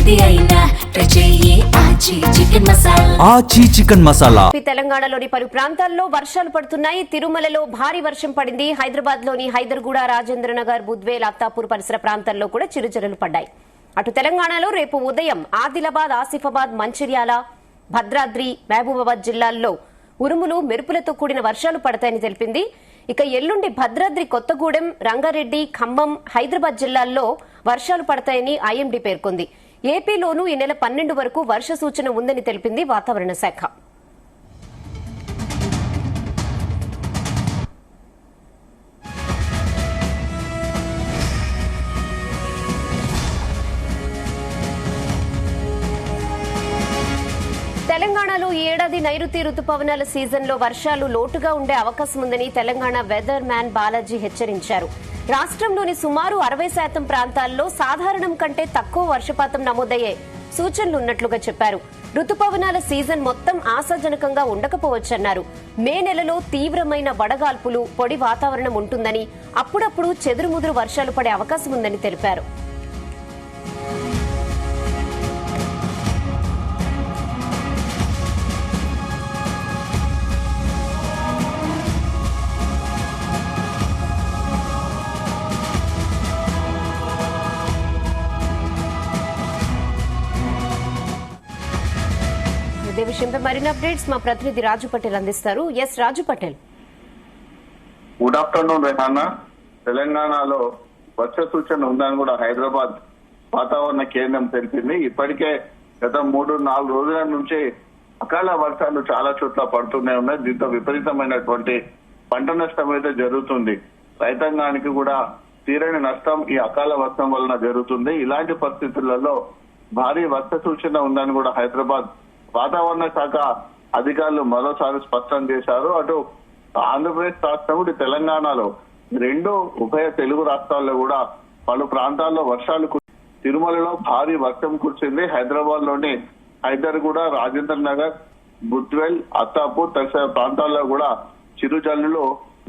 ఆచి చికెన్ మసాలా. తెలంగాణలోని పలు ప్రాంతాల్లో వర్షాలు పడుతున్నాయి. తిరుమలలో భారీ వర్షం పడింది. హైదరాబాద్ లోని హైదర్గూడ, రాజేంద్రనగర్, బుద్వేల్, అత్తాపూర్ పరిసర ప్రాంతాల్లో కూడా చిరుజల్లులు పడ్డాయి. అటు తెలంగాణలో రేపు ఉదయం ఆదిలాబాద్, ఆసిఫాబాద్, మంచిర్యాల, భద్రాద్రి, మహబూబాబాద్ జిల్లాల్లో ఉరుములు, మెరుపులతో కూడిన వర్షాలు పడతాయని తెలిపింది. ఇక ఎల్లుండి భద్రాద్రి, కొత్తగూడెం, రంగారెడ్డి, ఖమ్మం, హైదరాబాద్ జిల్లాల్లో వర్షాలు పడతాయని ఐఎండీ పేర్కొంది. ఏపీలోనూ ఈ నెల 12 వరకు వర్ష సూచన ఉందని తెలిపింది వాతావరణ శాఖ. తెలంగాణలో ఈ ఏడాది నైరుతి రుతుపవనాల సీజన్లో వర్షాలు లోటుగా ఉండే అవకాశం ఉందని తెలంగాణ వెదర్ మ్యాన్ బాలాజీ హెచ్చరించారు. రాష్ట్రంలోని సుమారు 60% ప్రాంతాల్లో సాధారణం కంటే తక్కువ వర్షపాతం నమోదయ్యే సూచనలున్నట్లుగా చెప్పారు. రుతుపవనాల సీజన్ మొత్తం ఆశాజనకంగా ఉండకపోవచ్చన్నారు. మే నెలలో తీవ్రమైన వడగాల్పులు, పొడి వాతావరణం ఉంటుందని, అప్పుడప్పుడు చెదురుముదురు వర్షాలు పడే అవకాశం ఉందని తెలిపారు. ఇదే విషయంపై మరిన్ని అప్డేట్స్ మా ప్రతినిధి రాజు పటేల్ అందిస్తారు. S Raju Patel. Good afternoon Rehana. తెలంగాణలో వర్ష సూచన ఉందని కూడా హైదరాబాద్ వాతావరణ కేంద్రం తెలిపింది. ఇప్పటికే గత 3-4 రోజుల నుంచి అకాల వర్షాలు చాలా చోట్ల పడుతూనే ఉన్నాయి. దీంతో విపరీతమైనటువంటి పంట నష్టం అయితే జరుగుతుంది. రైతాంగానికి కూడా తీరని నష్టం ఈ అకాల వర్షం వలన జరుగుతుంది. ఇలాంటి పరిస్థితులలో భారీ వర్ష సూచన ఉందని కూడా హైదరాబాద్ వాతావరణ శాఖ అధికారులు మరోసారి స్పష్టం చేశారు. అటు ఆంధ్రప్రదేశ్ రాష్ట్రం, ఇటు తెలంగాణలో రెండు ఉభయ తెలుగు రాష్ట్రాల్లో కూడా పలు ప్రాంతాల్లో వర్షాలు తిరుమలలో భారీ వర్షం కురిసింది. హైదరాబాద్ లోని హైదర్గూడ, రాజేంద్ర నగర్, బుద్వేల్, అత్తాపూర్ తదితర ప్రాంతాల్లో కూడా చిరుజల్లులు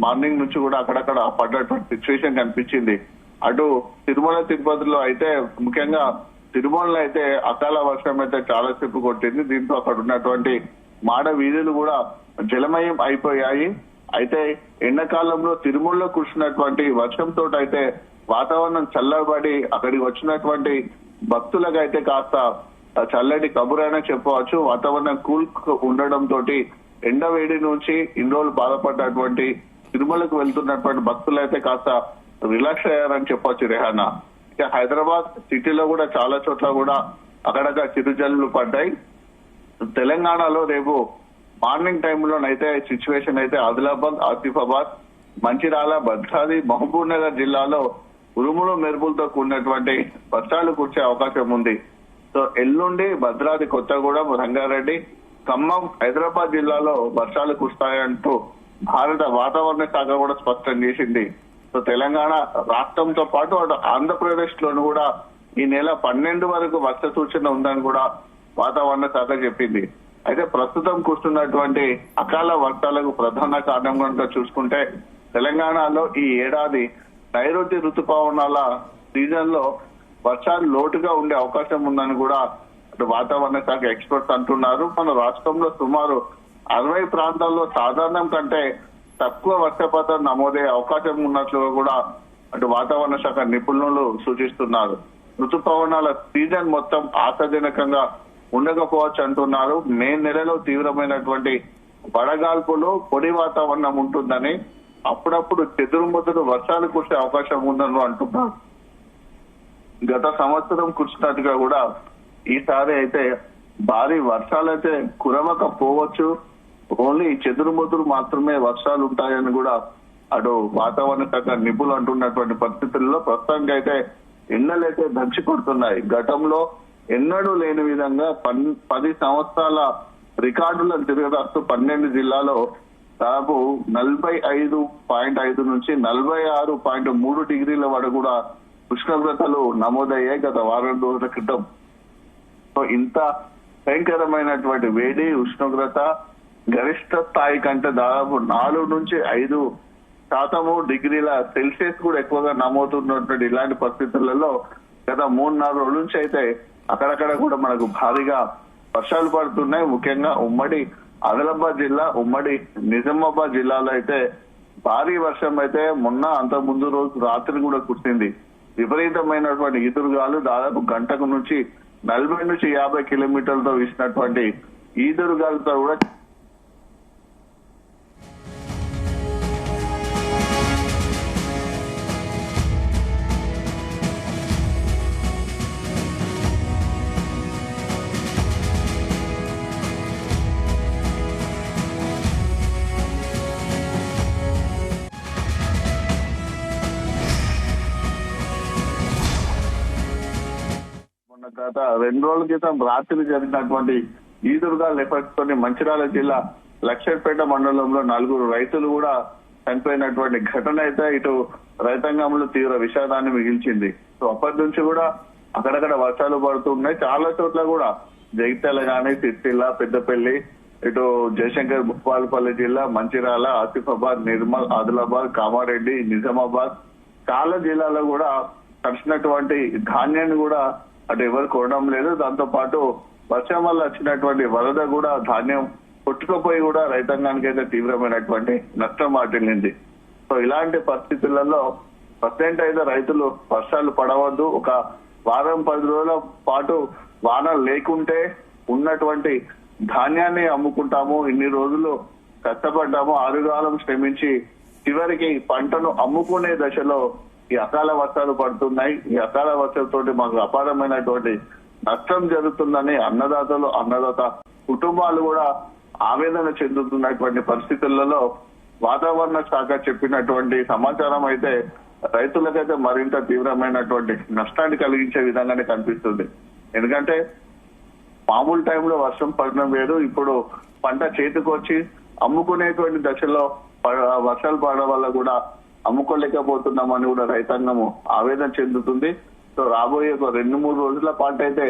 మార్నింగ్ నుంచి కూడా అక్కడక్కడ పడ్డటువంటి సిచ్యువేషన్ కనిపించింది. అటు తిరుమల తిరుపతిలో అయితే ముఖ్యంగా తిరుమలలో అయితే అకాల వర్షం అయితే చాలా సేపు కొట్టింది. దీంతో అక్కడ ఉన్నటువంటి మాడ వీధులు కూడా జలమయం అయిపోయాయి. అయితే ఎండాకాలంలో తిరుమలలో కురిసినటువంటి వర్షంతో అయితే వాతావరణం చల్లబడి అక్కడికి వచ్చినటువంటి భక్తులకు అయితే కాస్త చల్లటి కబురైనా చెప్పవచ్చు. వాతావరణం కూల్ ఉండడం తోటి ఎండ వేడి నుంచి ఇన్ని రోజులు బాధపడ్డటువంటి తిరుమలకు వెళ్తున్నటువంటి భక్తులు అయితే కాస్త రిలాక్స్ అయ్యారని చెప్పొచ్చు రెహానా. హైదరాబాద్ సిటీలో కూడా చాలా చోట్ల కూడా అక్కడక్కడ చిరుజల్లులు పడ్డాయి. తెలంగాణలో రేపు మార్నింగ్ టైంలోనైతే సిచ్యువేషన్ అయితే ఆదిలాబాద్, ఆసిఫాబాద్, మంచిర్యాల, భద్రాద్రి, మహబూబ్ నగర్ జిల్లాలో ఉరుములు మెరుపులతో కూడినటువంటి వర్షాలు కురిసే అవకాశం ఉంది. సో ఎల్లుండి భద్రాద్రి, కొత్తగూడెం, రంగారెడ్డి, ఖమ్మం, హైదరాబాద్ జిల్లాలో వర్షాలు కురుస్తాయంటూ భారత వాతావరణ శాఖ కూడా స్పష్టం చేసింది. సో తెలంగాణ రాష్ట్రంతో పాటు అటు ఆంధ్రప్రదేశ్ లోను కూడా ఈ నెల 12 వరకు వర్ష సూచన ఉందని కూడా వాతావరణ శాఖ చెప్పింది. అయితే ప్రస్తుతం కురుస్తున్నటువంటి అకాల వర్షాలకు ప్రధాన కారణం కనుక చూసుకుంటే తెలంగాణలో ఈ ఏడాది నైరుతి రుతుపవనాల సీజన్ లో వర్షాలు లోటుగా ఉండే అవకాశం ఉందని కూడా అటు వాతావరణ శాఖ ఎక్స్పర్ట్స్ అంటున్నారు. మన రాష్ట్రంలో సుమారు 60 ప్రాంతాల్లో సాధారణం కంటే తక్కువ వర్షపాతం నమోదయ్యే అవకాశం ఉన్నట్లుగా కూడా అటు వాతావరణ శాఖ నిపుణులు సూచిస్తున్నారు. ఋతుపవనాల సీజన్ మొత్తం ఆశాజనకంగా ఉండకపోవచ్చు అంటున్నారు. మే నెలలో తీవ్రమైనటువంటి వడగాల్పులు, పొడి వాతావరణం ఉంటుందని, అప్పుడప్పుడు చెదురుముదురు వర్షాలు కురిసే అవకాశం ఉందని అంటున్నారు. గత సంవత్సరం కురిసినట్టుగా కూడా ఈసారి అయితే భారీ వర్షాలు అయితే కురవకపోవచ్చు. ఓన్లీ చెదురుముదురు మాత్రమే వర్షాలు ఉంటాయని కూడా అటు వాతావరణ శాఖ నిపుణులు అంటున్నటువంటి పరిస్థితుల్లో ప్రస్తుతానికి అయితే ఎండలైతే దంచి కొడుతున్నాయి. గతంలో ఎన్నడూ లేని విధంగా 10 సంవత్సరాల రికార్డులను తిరగరాస్తూ 12 జిల్లాలో దాదాపు 45.5 నుంచి 46.3 డిగ్రీల వరకు కూడా ఉష్ణోగ్రతలు నమోదయ్యాయి గత వారం రోజుల క్రితం. సో ఇంత భయంకరమైనటువంటి వేడి ఉష్ణోగ్రత గరిష్ట స్థాయి కంటే దాదాపు 4 నుంచి 5% డిగ్రీల సెల్సియస్ కూడా ఎక్కువగా నమోదుతున్నటువంటి ఇలాంటి పరిస్థితులలో గత 3-4 రోజుల నుంచి అయితే అక్కడక్కడ కూడా మనకు భారీగా వర్షాలు పడుతున్నాయి. ముఖ్యంగా ఉమ్మడి ఆదిలాబాద్ జిల్లా, ఉమ్మడి నిజామాబాద్ జిల్లాలో అయితే భారీ వర్షం అయితే మొన్న అంత ముందు రోజు రాత్రి కూడా కురిసింది. విపరీతమైనటువంటి ఈదురుగాలు దాదాపు గంటకు నుంచి 40 నుంచి 50 కిలోమీటర్లతో వీసినటువంటి ఈదురుగాలతో కూడా గత 2 రోజుల క్రితం రాత్రి జరిగినటువంటి ఈదురుగాల ఎఫెక్ట్ తోని మంచిర్యాల జిల్లా లక్షపేట మండలంలో 4 రైతులు కూడా చనిపోయినటువంటి ఘటన అయితే ఇటు రైతాంగంలో తీవ్ర విషాదాన్ని మిగిల్చింది. సో అప్పటి నుంచి కూడా అక్కడక్కడ వర్షాలు పడుతున్నాయి. చాలా చోట్ల కూడా జగిత్యాల గానీ, సిరిసిల్ల, పెద్దపల్లి, ఇటు జయశంకర్ భూపాలపల్లి జిల్లా, మంచిర్యాల, ఆసిఫాబాద్, నిర్మల్, ఆదిలాబాద్, కామారెడ్డి, నిజామాబాద్ చాలా జిల్లాలో కూడా తడిసినటువంటి ధాన్యాన్ని కూడా అటు ఎవరు కొనడం లేదు. దాంతో పాటు వర్షం వల్ల వచ్చినటువంటి వరద కూడా ధాన్యం కొట్టుకుపోయి కూడా రైతాంగానికి అయితే తీవ్రమైనటువంటి నష్టం వాటిల్లింది. సో ఇలాంటి పరిస్థితులలో ప్రజెంట్ అయితే రైతులు వర్షాలు పడవద్దు, ఒక వారం 10 రోజుల పాటు వానలు లేకుంటే ఉన్నటువంటి ధాన్యాన్ని అమ్ముకుంటాము, ఇన్ని రోజులు కష్టపడ్డాము, ఆరుగాలం శ్రమించి చివరికి పంటను అమ్ముకునే దశలో ఈ అకాల వర్షాలు పడుతున్నాయి. ఈ అకాల వర్షాలతోటి మాకు అపారమైనటువంటి నష్టం జరుగుతుందని అన్నదాత కుటుంబాలు కూడా ఆవేదన చెందుతున్నటువంటి పరిస్థితులలో వాతావరణ శాఖ చెప్పినటువంటి సమాచారం అయితే రైతులకైతే మరింత తీవ్రమైనటువంటి నష్టాన్ని కలిగించే విధంగానే కనిపిస్తుంది. ఎందుకంటే మామూలు టైంలో వర్షం పడడం వేరు, ఇప్పుడు పంట చేతికొచ్చి అమ్ముకునేటువంటి దశలో వర్షాలు పడడం వల్ల కూడా అమ్ముకోలేకపోతున్నామని కూడా రైతాంగము ఆవేదన చెందుతుంది. సో రాబోయే 2-3 రోజుల పాటు అయితే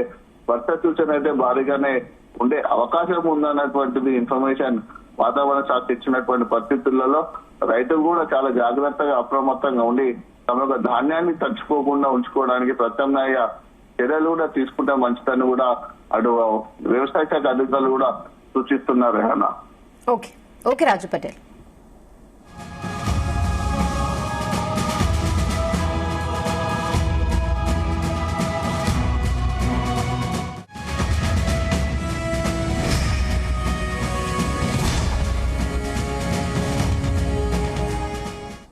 వర్ష సూచన అయితే భారీగానే ఉండే అవకాశం ఉందన్నటువంటిది ఇన్ఫర్మేషన్ వాతావరణ శాఖ ఇచ్చినటువంటి పరిస్థితులలో రైతులు కూడా చాలా జాగ్రత్తగా అప్రమత్తంగా ఉండి తమ యొక్క ధాన్యాన్ని తడిచిపోకుండా ఉంచుకోవడానికి ప్రత్యామ్నాయ చర్యలు కూడా తీసుకుంటే మంచిదని కూడా అటు వ్యవసాయ శాఖ అధికారులు కూడా సూచిస్తున్నారు. ఓకే రాజు పటేల్.